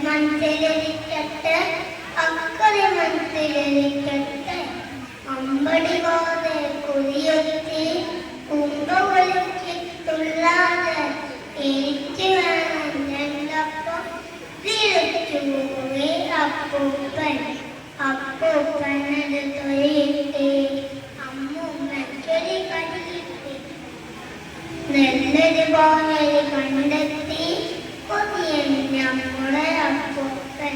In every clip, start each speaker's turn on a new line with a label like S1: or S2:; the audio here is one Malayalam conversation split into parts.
S1: മനസ്സിലിരിക്കട്ടെ, അക്കരെ മനസ്സിലിരിക്കട്ടെ. അമ്പടി പോതെ കുതിയൊത്തി കുമ്പൊലിച്ചിട്ടുള്ളാതെ എനിക്ക് വേണം രണ്ടപ്പം വിളിച്ചുപോയി അപ്പൂപ്പൻ. അപ്പൂപ്പനത് തൊഴിലിട്ട് അമ്മൂമ്മൻ ചൊലി കണ്ടിട്ട് നല്ലൊരു പോയൽ കണ്ടെത്തി കൊതിയൻ നമ്മുടെ അപ്പൂപ്പൻ.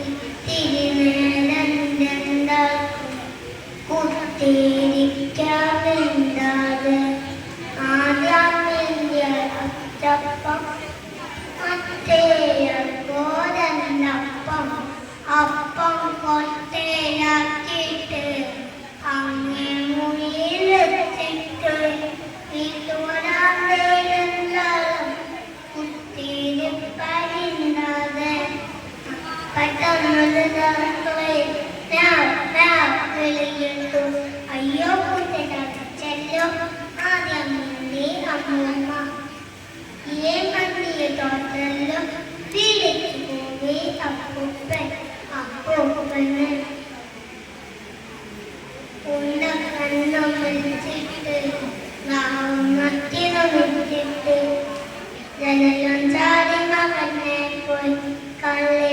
S1: ഇത്തിരി നേരം രണ്ടാക്കും കുത്തിരിക്കാമെന്താതെ ആദ്യാമില്ല അച്ചപ്പം മറ്റേയപ്പോരന്നപ്പം. അപ്പം കൊട്ടയിലാക്കിയിട്ട് അങ്ങേ മുറിയിൽ വെച്ചിട്ട് വീട്ടുവരാന്തയിലെന്താളും കുത്തിരിപ്പരിണ്ടാതെ പെട്ടെന്നൊരു വിളിയിട്ടു. അയ്യോ കുട്ടിച്ചല്ലോ. ആദ്യം മന്തി അമ്മൂമ്മ ഈ മന്തിയെ തോട്ടല്ലോ വിളിച്ചു പോയി അപ്പൂപ്പൻ. അപ്പൂപ്പന് ഉണ്ട കണ്ണു വിളിച്ചിട്ട് മറ്റിനു വിളിച്ചിട്ട് ജനലും ചാടി മകനെ പോയി കള്ളി